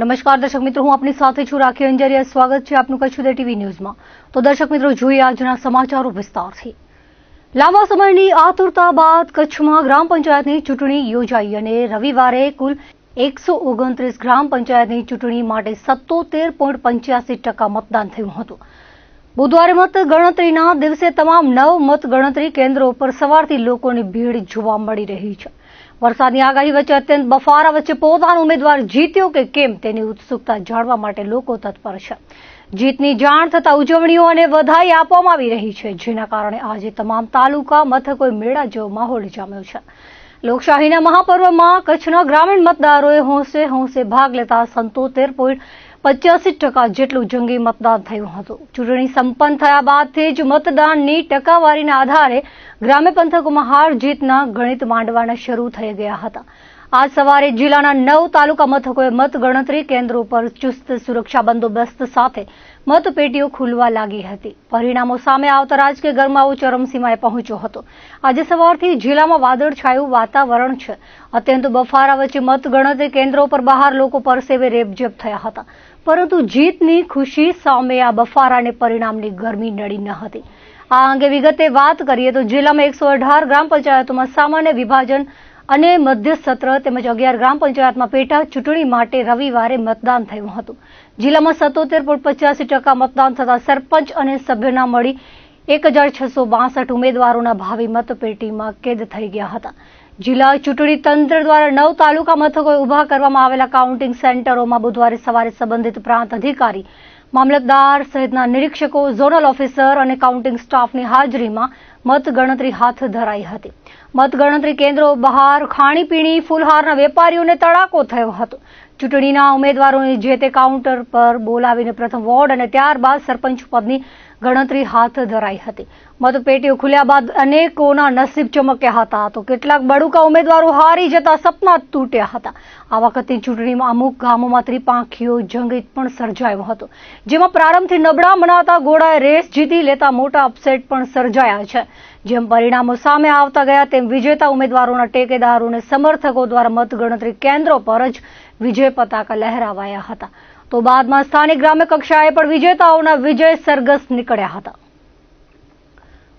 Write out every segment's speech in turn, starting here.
નમસ્કાર દર્શક મિત્રો, હું આપની સાથે છું રાખી અંજારિયા. સ્વાગત છે આપનું કચ્છ ઉદય ટીવી ન્યૂઝમાં. તો દર્શક મિત્રો, જોઈએ આજના સમાચારો વિસ્તારથી. લાંબા સમયની આતુરતા બાદ કચ્છમાં ગ્રામ પંચાયતની ચૂંટણી યોજાઈ અને રવિવારે કુલ 129 ગ્રામ પંચાયતની ચૂંટણી માટે 77.85% મતદાન થયું હતું. બુધવારે મત ગણતરીના દિવસે તમામ 9 મત ગણતરી કેન્દ્રો પર સવારથી લોકોની ભીડ જોવા મળી રહી છે. વરસાદની આગાહી વચ્ચે અત્યંત બફારા વચ્ચે પોતાનો ઉમેદવાર જીત્યો કે કેમ તેની ઉત્સુકતા જાણવા માટે લોકો તત્પર છે. જીતની જાણ થતા ઉજવણીઓ અને વધાઈ આપવામાં આવી રહી છે, જેના કારણે આજે તમામ તાલુકા મથકોએ મેળા જેવો માહોલ જામ્યો છે. લોકશાહીના મહાપર્વમાં કચ્છના ગ્રામીણ મતદારોએ હોંશે હોંશે ભાગ લેતા 77.85% જેટલું જંગી મતદાન થયું હતું. ચૂંટણી સંપન્ન થયા બાદથી જ મતદાનની ટકાવારીના આધારે ગ્રામ્ય પંથકોમાં હાર જીતના ગણિત માંડવાના શરૂ થઈ ગયા હતા. આજ સવારે જિલ્લાના 9 તાલુકા મથકોએ મત ગણતરી કેન્દ્રો પર ચુસ્ત સુરક્ષા બંદોબસ્ત સાથે મતપેટીઓ ખુલવા લાગી હતી. પરિણામો સામે આવતા રાજકીય ગરમાવો ચરમસીમાએ પહોંચ્યો હતો. આજે સવારથી જિલ્લામાં વાદળછાયું વાતાવરણ છે. અત્યંત બફારા વચ્ચે મત ગણતરી કેન્દ્રો પર બહાર લોકો પરસેવે રેબઝેબ થયા હતા, પરંતુ જીતની ખુશી સામે આ બફારાને પરિણામની ગરમી નડી ન હતી. આ અંગે વિગતે વાત કરીએ તો જિલ્લામાં 118 ગ્રામ પંચાયતોમાં સામાન્ય વિભાજન અને મધ્ય સત્ર તેમજ 11 ગ્રામ પંચાયતમાં પેટા ચૂંટણી માટે રવિવારે મતદાન થયું હતું. જિલ્લામાં 77.85% મતદાન થતા સરપંચ અને સભ્યના મળી 1662 ઉમેદવારોના ભાવિ મતપેટીમાં કેદ થઈ ગયા હતા. જિલ્લા ચૂંટણી તંત્ર દ્વારા 9 તાલુકા મથકોએ ઉભા કરવામાં આવેલા કાઉન્ટિંગ સેન્ટરોમાં બુધવારે સવારે સંબંધિત પ્રાંત અધિકારી, મામલતદાર સહિતના નિરીક્ષકો, ઝોનલ ઓફિસર અને કાઉન્ટિંગ સ્ટાફની હાજરીમાં મતગણતરી હાથ ધરાઈ હતી. મતગણતરી કેન્દ્રો બહાર ખાણીપીણી ફૂલહારના વેપારીઓને તડાકો થયો હતો. ચૂંટણીના ઉમેદવારોને જે તે કાઉન્ટર પર બોલાવીને પ્રથમ વોર્ડ અને ત્યારબાદ સરપંચ પદની ગણતરી હાથ ધરાઈ હતી. મતપેટીઓ ખુલ્યા બાદ અનેકોના નસીબ ચમક્યા હતા, તો કેટલાક બડુકા ઉમેદવારો હારી જતા સપના તૂટ્યા હતા. આ વખતની ચૂંટણીમાં અમુક ગામોમાં ત્રિપાંખીયો જંગ પણ સર્જાયો હતો, જેમાં પ્રારંભથી નબળા મનાતા ઘોડાએ રેસ જીતી લેતા મોટા અપસેટ પણ સર્જાયા છે. જેમ પરિણામો સામે આવતા ગયા તેમ વિજેતા ઉમેદવારોના ટેકેદારોને સમર્થકો દ્વારા મતગણતરી કેન્દ્રો પર જ વિજય પતાકા લહેરાવાયા હતા. તો બાદમાં સ્થાનિક ગ્રામ્ય કક્ષાએ પણ વિજેતાઓના વિજય સરઘસ નીકળ્યા હતા.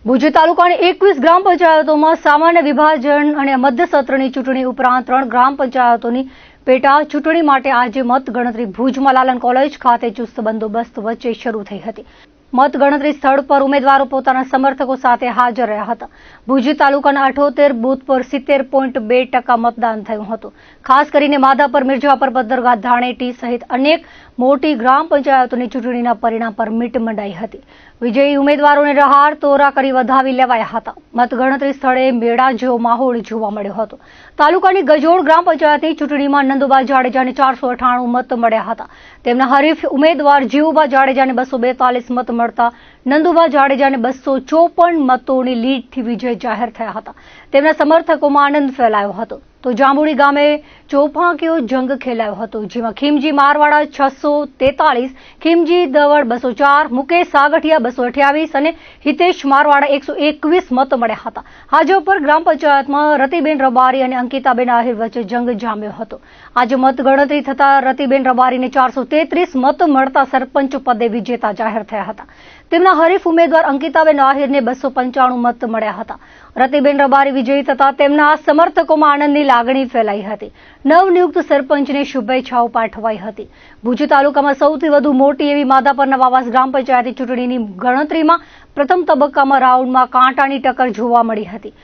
ભુજ તાલુકાની 21 ગ્રામ પંચાયતોમાં સામાન્ય વિભાજન અને મધ્ય સત્રની ચૂંટણી ઉપરાંત 3 ગ્રામ પંચાયતોની પેટા ચૂંટણી માટે આજે મતગણતરી ભુજમાં લાલન કોલેજ ખાતે ચુસ્ત બંદોબસ્ત વચ્ચે શરૂ થઈ હતી. મતગણતરી સ્થળ પર ઉમેદવારો પોતાના સમર્થકો સાથે હાજર રહ્યા હતા. ભુજ તાલુકાના 78 બૂથ પર 70.2% મતદાન થયું હતું. ખાસ કરીને માધાપર, મિર્જાપર, પદ્ધરગામ, ધાણેટી સહિત અનેક મોટી ગ્રામ પંચાયતોની ચૂંટણીના પરિણામ પર મીટ મંડાઈ હતી. વિજયી ઉમેદવારોને રહાર તોરા કરી વધાવી લેવાયા હતા. મતગણતરી સ્થળે મેળા જેવો માહોલ જોવા મળ્યો હતો. તાલુકાની ગજોડ ગ્રામ પંચાયતની ચૂંટણીમાં નંદુબા જાડેજાને 498 મત મળ્યા હતા. તેમના હરીફ ઉમેદવાર જીવુબા જાડેજાને 242 મત મળતા નંદુબા જાડેજાને 254 મતોની લીડથી વિજય જાહેર થયા હતા. તેમના સમર્થકોમાં આનંદ ફેલાયો હતો. તો જાંબુડી ગામે ચોપાંકીયો જંગ ખેલાયો હતો, જેમાં ખીમજી મારવાડા 643, ખીમજી દવડ 204, મુકેશ સાગઠિયા 228 અને હિતેશ મારવાડા 121 મત મળ્યા હતા. હાજોપર ગ્રામ પંચાયતમાં રતિબેન રબારી અને અંકિતાબેન આહિર વચ્ચે જંગ જામ્યો હતો. આજે મતગણતરી થતા રતિબેન રબારીને 433 મત મળતા સરપંચ પદે વિજેતા જાહેર થયા હતા. તેમના હરીફ ઉમેદવાર અંકિતાબેન આહિરને 295 મત મળ્યા હતા. રતિબેન રબારી વિજયી થતા તેમના સમર્થકોમાં આનંદની લાગણી ફેલાઈ હતી. નવનિયુક્ત સરપંચને શુભેચ્છાઓ પાઠવાઈ હતી. ભુજ તાલુકામાં સૌથી વધુ મોટી એવી માધાપરના વાવાસ ગ્રામ પંચાયતની ચૂંટણીની ગણતરીમાં પ્રથમ તબક્કામાં રાઉન્ડમાં કાંટાની ટક્કર જોવા મળી હતી.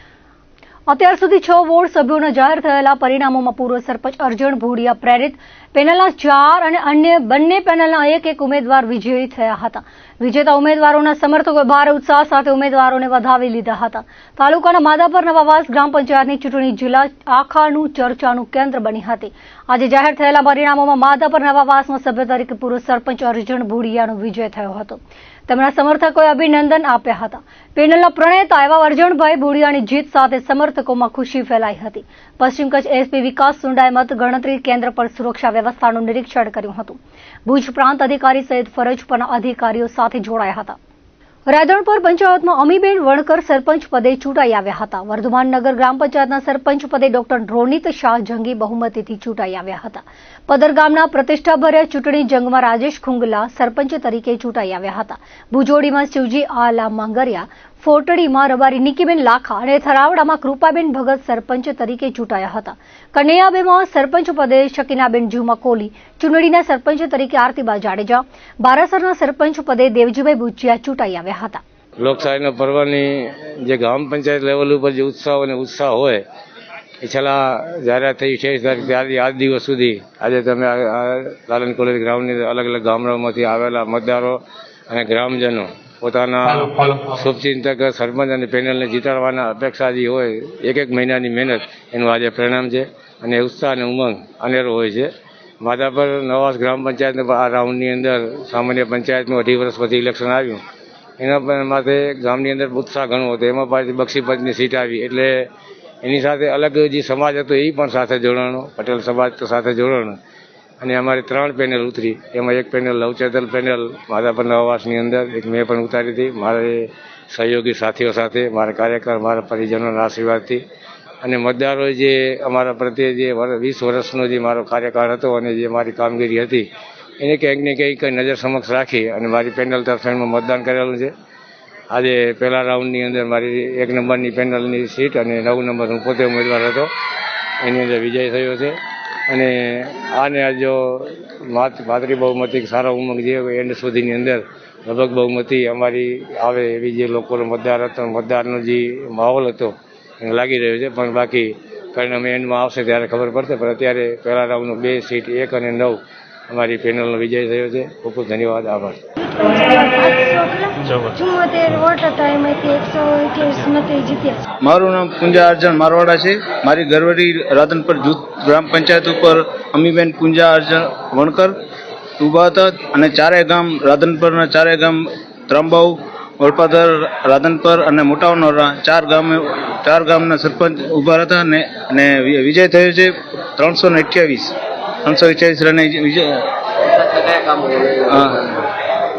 અત્યાર સુધી 6 વોર્ડ સભ્યોના જાહેર થયેલા પરિણામોમાં પૂર્વ સરપંચ અર્જણ ભોડિયા પ્રેરિત પેનલના 4 અને અન્ય બંને પેનલના 1 ઉમેદવાર વિજયી થયા હતા. વિજેતા ઉમેદવારોના સમર્થકોએ ભારે ઉત્સાહ સાથે ઉમેદવારોને વધાવી લીધા હતા. તાલુકાના માધાપર નવાવાસ ગ્રામ પંચાયતની ચૂંટણી જિલ્લા આખાનું ચર્ચાનું કેન્દ્ર બની હતી. આજે જાહેર થયેલા પરિણામોમાં માધાપર નવાવાસમાં સભ્ય તરીકે પૂર્વ સરપંચ અર્જણ ભોડિયાનો વિજય થયો હતો. તેમના સમર્થકોએ અભિનંદન આપ્યા હતા. પેનલના પ્રણેતા એવા અર્જણભાઈ ભોડિયાની જીત સાથે સમર્થકોમાં ખુશી ફેલાઈ હતી. પશ્ચિમ કચ્છ એસપી વિકાસ સુંડાએ મત ગણતરી કેન્દ્ર પર સુરક્ષા વ્યવસ્થાનું નિરીક્ષણ કર્યું હતું. ભુજ પ્રાંત અધિકારી સહિત ફરજ પરના અધિકારીઓ સાથે જોડાયા હતા. રાધણપર પંચાયતમાં અમીબેન વણકર સરપંચ પદે ચૂંટાઈ આવ્યા હતા. વર્ધમાન નગર ગ્રામ પંચાયતના સરપંચ પદે ડોક્ટર રોનિત શાહ જંગી બહુમતીથી ચૂંટાઈ આવ્યા હતા. પદર ગામના પ્રતિષ્ઠાભર્યા ચૂંટણી જંગમાં રાજેશ ખુંગલા સરપંચ તરીકે ચૂંટાઈ આવ્યા હતા. ભુજોડીમાં શિવજી આલા માંગરિયા, ફોટડીમાં રબારી નિકીબેન લાખા અને થરાવડામાં કૃપાબેન ભગત સરપંચ તરીકે ચૂંટાયા હતા. કનૈયાબેમાં સરપંચ પદે શકીનાબેન જુમા કોલી, ચુંડડીના સરપંચ તરીકે આરતીબા જાડેજા, બારાસરના સરપંચ પદે દેવજીભાઈ બુચિયા ચૂંટાઈ આવ્યા હતા. લોકશાહીના પર્વની જે ગ્રામ પંચાયત લેવલ ઉપર જે ઉત્સાહ હોય એ છેલ્લા જાહેરાત થઈ 28 તારીખ ત્યારથી આજ દિવસ સુધી આજે તમે લાલન કોલેજ ગ્રાઉન્ડની અલગ અલગ ગામડાઓમાંથી આવેલા મતદારો અને ગ્રામજનો પોતાના શુભચિંતક સરપંચ અને પેનલને જીતાડવાના અપેક્ષા જે હોય એક મહિનાની મહેનત એનું આજે પરિણામ છે અને ઉત્સાહ અને ઉમંગ અનેરો હોય છે. માધાપર નવાસ ગ્રામ પંચાયતના આ રાઉન્ડની અંદર સામાન્ય પંચાયતનું 18 વર્ષ પછી ઇલેક્શન આવ્યું એના માટે ગામની અંદર ઉત્સાહ ઘણો હતો. એમાં પાછી બક્ષીપતની સીટ આવી એટલે એની સાથે અલગ જે સમાજ હતો એ પણ સાથે જોડાણો, પટેલ સમાજ તો સાથે જોડાણો અને અમારી 3 પેનલ ઉતરી. એમાં એક પેનલ લવચેતલ પેનલ માધાપર નવાસની અંદર એક મેં પણ ઉતારી હતી મારે સહયોગી સાથીઓ સાથે, મારા કાર્યકર, મારા પરિજનોના આશીર્વાદથી અને મતદારો જે અમારા પ્રત્યે જે 20 વર્ષનો જે મારો કાર્યકાળ હતો અને જે મારી કામગીરી હતી એને કંઈક ને કંઈક નજર સમક્ષ રાખી અને મારી પેનલ તરફેણમાં મતદાન કરેલું છે. આજે પહેલા રાઉન્ડની અંદર મારી 1 નંબરની પેનલની સીટ અને 9 નંબર હું પોતે ઉમેદવાર હતો એની અંદર વિજય થયો છે અને આને જો માતૃ બહુમતી સારો ઉમંગ જે એન્ડ સુધીની અંદર લગભગ બહુમતી અમારી આવે એવી જે લોકોનો મતદારનો જે માહોલ હતો એને લાગી રહ્યો છે. પણ બાકી પરિણામ એન્ડમાં આવશે ત્યારે ખબર પડશે. પણ અત્યારે પહેલા રાઉન્ડનો 2 સીટ 1 અને 9 અમારી પેનલનો વિજય થયો છે. ખૂબ ખૂબ ધન્યવાદ, આભાર. મારું નામ પૂંજા અર્જન મારવાડા છે. મારી ગરવડી રાધનપર જૂથ ગ્રામ પંચાયત ઉપર અમીબેન પૂંજા અર્જન વણકર ઊભા હતા અને ચારેય ગામ રાધનપરના ચારેય ગામ ત્રંબાઉ, ઓળપાદર, રાધનપર અને મોટાવનોરા 4 ગામના સરપંચ ઊભા હતા અને વિજય થયો છે 328 રને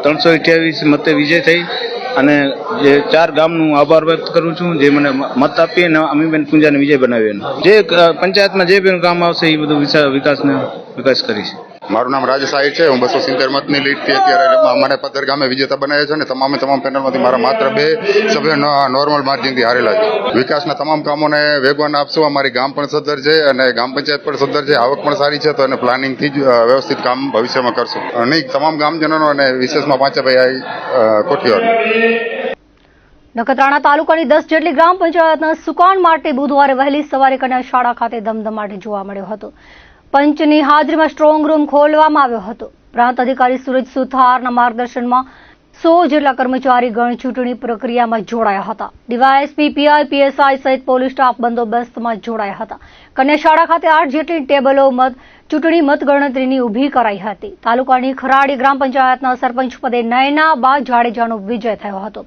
328 મતે વિજય થઈ અને જે 4 ગામનું આભાર વ્યક્ત કરું છું જે મને મત આપી અને અમીબેન પૂંજાને વિજય બનાવ્યો. જે પંચાયતમાં જે પણ કામ આવશે એ બધું વિકાસ કરીશ. મારું નામ રાજેશ આહિર છે. હું 270 મતની લીડથી અત્યારે મને પદર ગામે વિજેતા બનાવ્યા છે અને તમામ પેનલમાંથી મારા માત્ર 2 સભ્યો નોર્મલ માર્જિનથી હારેલા છે. વિકાસના તમામ કામોને વેગવાન આપશું. અમારી ગામ પણ સદ્ધર છે અને ગ્રામ પંચાયત પણ સદ્ધર છે, આવક પણ સારી છે તો એને પ્લાનિંગથી જ વ્યવસ્થિત કામ ભવિષ્યમાં કરશું અને તમામ ગામજનોનો અને વિશેષમાં પાંચેભાઈ કોઠીવાર. નખત્રાણા તાલુકાની 10 જેટલી ગ્રામ પંચાયતના સુકાન માટે બુધવારે વહેલી સવારે કન્યા શાળા ખાતે ધમધમાટ જોવા મળ્યો હતો. પંચની હાજરીમાં સ્ટ્રોંગ રૂમ ખોલવામાં આવ્યો હતો. પ્રાંત અધિકારી સુરજ સુથારના માર્ગદર્શનમાં 100 જેટલા કર્મચારી ગણ ચૂંટણી પ્રક્રિયામાં જોડાયા હતા. ડીવાયએસપી, પીઆઈ, પીએસઆઈ સહિત પોલીસ સ્ટાફ બંદોબસ્તમાં જોડાયા હતા. કન્યા શાળા ખાતે 8 જેટલી ટેબલો ચૂંટણી મતગણતરીની ઊભી કરાઈ હતી. તાલુકાની ખરાડી ગ્રામ પંચાયતના સરપંચ પદે નયનાબા જાડેજાનો વિજય થયો હતો.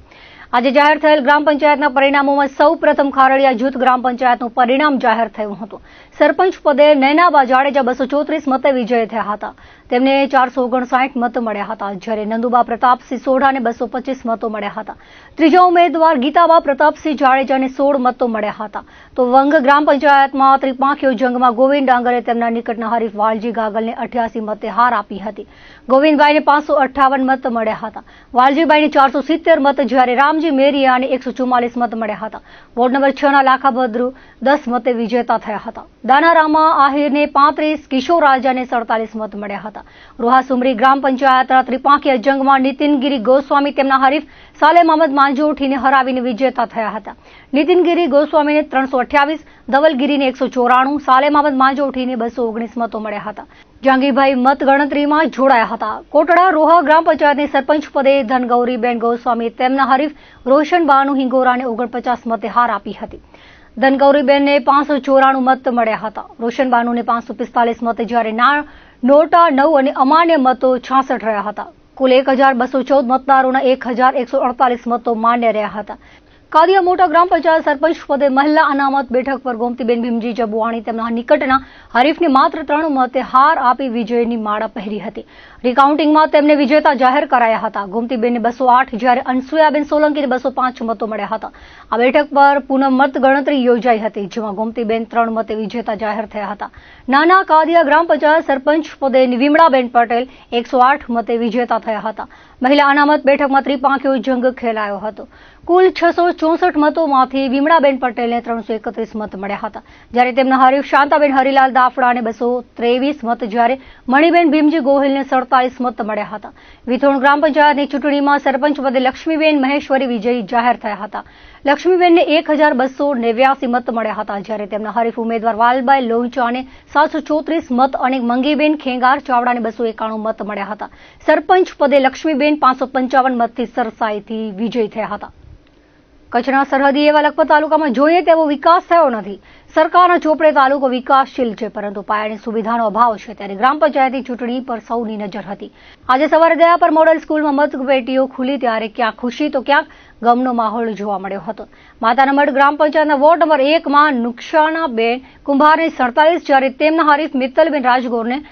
આજે જાહેર થયેલ ગ્રામ પંચાયતના પરિણામોમાં સૌ પ્રથમ ખારડિયા જૂથ ગ્રામ પંચાયતનું પરિણામ જાહેર થયું હતું. સરપંચ પદે નયનાબા જાડેજા 234 મતે વિજય થયા હતા. તેમને 459 મત મળ્યા હતા, જ્યારે નંદુબા પ્રતાપસિંહ સોઢાને 225 મતો મળ્યા હતા. ત્રીજા ઉમેદવાર ગીતાબા પ્રતાપસિંહ જાડેજાને 16 મતો મળ્યા હતા. તો વંગ ગ્રામ પંચાયતમાં ત્રિપાંખીયો જંગમાં ગોવિંદ ડાંગરે તેમના નિકટના હરીફ વાલજી ગાગલને 88 મતે હાર આપી હતી. ગોવિંદભાઈને 558 મત મળ્યા હતા. વાલજીભાઈને 470 મત, જ્યારે રામજી મેરિયાને 144 મત મળ્યા હતા. વોર્ડ નંબર 6 ના લાખાભદ્રુ 10 મતે વિજેતા થયા હતા. દાનારામા આહિરને 35, કિશોર રાજાને 47 મત મળ્યા હતા. રોહાસુમરી ગ્રામ પંચાયતના ત્રિપાંખીય જંગમાં નીતિનગીરી ગોસ્વામી તેમના હરીફ સાલેમ અહમદ માંજોઠીને હરાવીને વિજેતા થયા હતા. નીતિનગીરી ગોસ્વામીને 328, ધવલગીરીને 194, સાલેમ અહમદ માંજોઠીને 219 મતો મળ્યા હતા. જહાંગીરભાઈ મત ગણતરીમાં જોડાયા હતા. કોટડા રોહા ગ્રામ પંચાયતની સરપંચ પદે ધનગૌરીબેન ગોસ્વામી તેમના હરીફ રોશનબાનુ હિંગોરાને 49 મતે હાર આપી હતી. ધનગૌરીબેનને 594 મત મળ્યા હતા. રોશનબાનુને 545 મતે, જ્યારે નોટા 9 અને અમાન્ય મતો 66 રહ્યા હતા. કુલ 1214 મતદારોના 1148 મતો માન્ય રહ્યા હતા. કાદિયા મોટા ગ્રામ પંચાયત સરપંચ પદે મહિલા અનામત બેઠક પર ગોમતીબેન ભીમજી જબુવાણી તેમના નિકટના હરીફને માત્ર 3 મતે હાર આપી વિજયની માળા પહેરી હતી. રિકાઉન્ટિંગમાં તેમને વિજેતા જાહેર કરાયા હતા. ગોમતીબેનને 208 જ્યારે અનસુયાબેન સોલંકીને 205 મતો મળ્યા હતા. આ બેઠક પર પુનઃ મત ગણતરી યોજાઈ હતી, જેમાં ગોમતીબેન 3 મતે વિજેતા જાહેર થયા હતા. નાના કાદિયા ગ્રામ પંચાયત સરપંચ પદે વિમળાબેન પટેલ 108 મતે વિજેતા થયા હતા. મહિલા અનામત બેઠકમાં ત્રિપાંખીયો જંગ ખેલાયો હતો. કુલ 664 મતોમાંથી વિમળાબેન પટેલને 331 મત મળ્યા હતા, જ્યારે તેમના હરીફ શાંતાબેન હરિલાલ દાફડાને 223 મત, જ્યારે મણિબેન ભીમજી ગોહિલને 47 મત મળ્યા હતા. વિથોણ ગ્રામ પંચાયતની ચૂંટણીમાં સરપંચ પદે લક્ષ્મીબેન મહેશ્વરી વિજયી જાહેર થયા હતા. લક્ષ્મીબેનને 1289 મત મળ્યા હતા, જ્યારે તેમના હરીફ ઉમેદવાર વાલબાઈ લોંચાને 734 મત અને મંગીબેન ખેંગાર ચાવડાને 291 મત મળ્યા હતા. સરપંચ પદે લક્ષ્મીબેન 555 મતથી સરસાઈથી વિજયી થયા હતા. કચ્છના સરહદી એવા લખપત તાલુકામાં જોઈએ તેવો વિકાસ થયો નથી. સરકારના ચોપડે તાલુકો વિકાસશીલ છે, પરંતુ પાયાની સુવિધાનો અભાવ છે, ત્યારે ગ્રામ પંચાયતની ચૂંટણી પર સૌની નજર હતી. આજે સવારે દયા પર મોડલ સ્કૂલમાં મતપેટીઓ ખુલી ત્યારે ક્યાંક ખુશી તો ક્યાંક ગમનો માહોલ જોવા મળ્યો હતો. માતાના મઢ ગ્રામ પંચાયતના વોર્ડ નંબર 1માં નુકસાનાબેન કુંભારને 47, જ્યારે તેમના હરીફ મિત્તલબેન રાજગોરને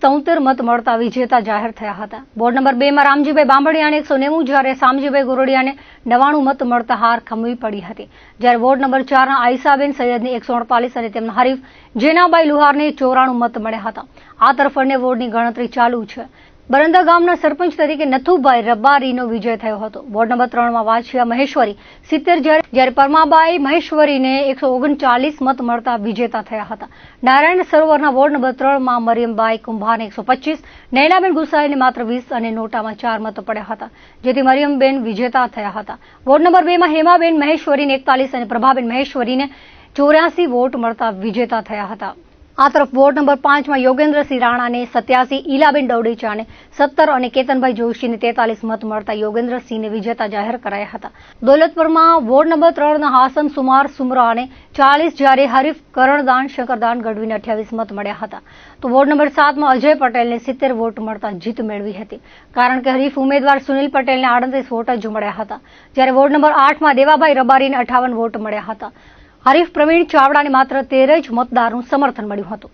73 મત મળતા વિજેતા જાહેર થયા હતા. વોર્ડ નંબર 2માં રામજીભાઈ બાંભણિયાને 190, જ્યારે શામજીભાઈ ગોરડિયાને 99 મત મળતા હાર ખમવી પડી હતી. જ્યારે વોર્ડ નંબર 4ના આઈસાબેન સૈયદને 148 અને તેમના હરીફ જેનાબાઈ લુહારને 94 મત મળ્યા હતા. આ તરફ અન્ય વોર્ડની ગણતરી ચાલુ છે. બરંદા ગામના સરપંચ તરીકે નથુભાઈ રબારીનો વિજય થયો હતો. વોર્ડ નંબર 3માં વાછિયા મહેશ્વરી 70, જ્યારે પરમાબાઈ મહેશ્વરીને 139 મત મળતા વિજેતા થયા હતા. નારાયણ સરોવરના વોર્ડ નંબર 3માં મરિયમબાઈ કુંભારને 125, નૈનાબેન ગુસાઈને માત્ર 20 અને નોટામાં 4 મત પડ્યા હતા, જેથી મરિયમબેન વિજેતા થયા હતા. વોર્ડ નંબર 2માં હેમાબેન મહેશ્વરીને 41 અને પ્રભાબેન મહેશ્વરીને 84 વોટ મળતા વિજેતા થયા હતા. આ તરફ વોર્ડ નંબર 5માં યોગેન્દ્રસિંહ રાણાને 87, ઈલાબેન ડવડેચાને 17 અને કેતનભાઈ જોશીને 43 મત મળતા યોગેન્દ્રસિંહને વિજેતા જાહેર કરાયા હતા. દોલતપુરમાં વોર્ડ નંબર 3ના હાસન સુમાર સુમરાને 40, જ્યારે હરીફ કરણદાન શંકરદાન ગઢવીને 28 મત મળ્યા હતા. તો વોર્ડ નંબર 7માં અજય પટેલને 70 વોટ મળતા જીત મેળવી હતી, કારણ કે હરીફ ઉમેદવાર સુનિલ પટેલને 38 વોટ જ મળ્યા હતા. જ્યારે વોર્ડ નંબર 8માં દેવાભાઈ રબારીને 58 વોટ મળ્યા હતા. હરીફ પ્રવીણ ચાવડાને માત્ર 13 જ મતદારનું સમર્થન મળ્યું હતું.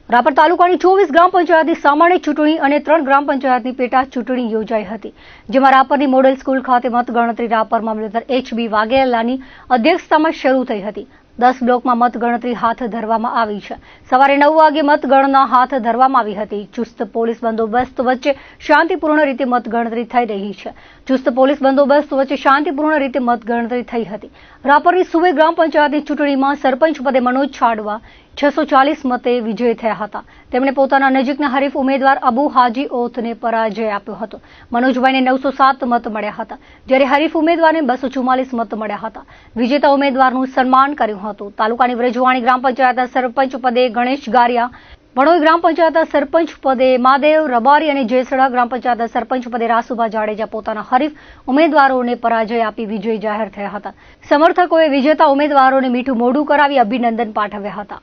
રાપર તાલુકાની 24 ગ્રામ પંચાયતની સામાન્ય ચૂંટણી અને 3 ગ્રામ પંચાયતની પેટા ચૂંટણી યોજાઈ હતી, જેમાં રાપરની મોડેલ સ્કૂલ ખાતે મતગણતરી રાપર મામલતદાર HB વાઘેલાની અધ્યક્ષતામાં શરૂ થઈ હતી. 10 બ્લોકમાં મતગણતરી હાથ ધરવામાં આવી છે. સવારે 9 વાગે મતગણના હાથ ધરવામાં આવી હતી. ચુસ્ત પોલીસ બંદોબસ્ત વચ્ચે શાંતિપૂર્ણ રીતે મતગણતરી થઈ રહી છે. ચુસ્ત પોલીસ બંદોબસ્ત વચ્ચે શાંતિપૂર્ણ રીતે મતગણતરી થઈ હતી. રાપરની સુવે ગ્રામ પંચાયતની ચૂંટણીમાં સરપંચ પદે મનોજ છાડવા 640 મતે વિજય થયા હતા. તેમણે પોતાના નજીકના હરીફ ઉમેદવાર અબુ હાજી ઓથને પરાજય આપ્યો હતો. મનોજભાઈને 907 મત મળ્યા હતા, જ્યારે હરીફ ઉમેદવારને 244 મત મળ્યા હતા. વિજેતા ઉમેદવારનું સન્માન કર્યું હતું. તાલુકાની વ્રજવાણી ગ્રામ પંચાયતના સરપંચ પદે ગણેશ ગારિયા, ભણોઈ ગ્રામ પંચાયતના સરપંચ પદે માદેવ રબારી અને જેસડા ગ્રામ પંચાયતના સરપંચ પદે રાસુભા જાડેજા પોતાના હરીફ ઉમેદવારોને પરાજય આપી વિજય જાહેર થયા હતા. સમર્થકોએ વિજેતા ઉમેદવારોને મીઠું મોઢું કરાવી અભિનંદન પાઠવ્યા હતા.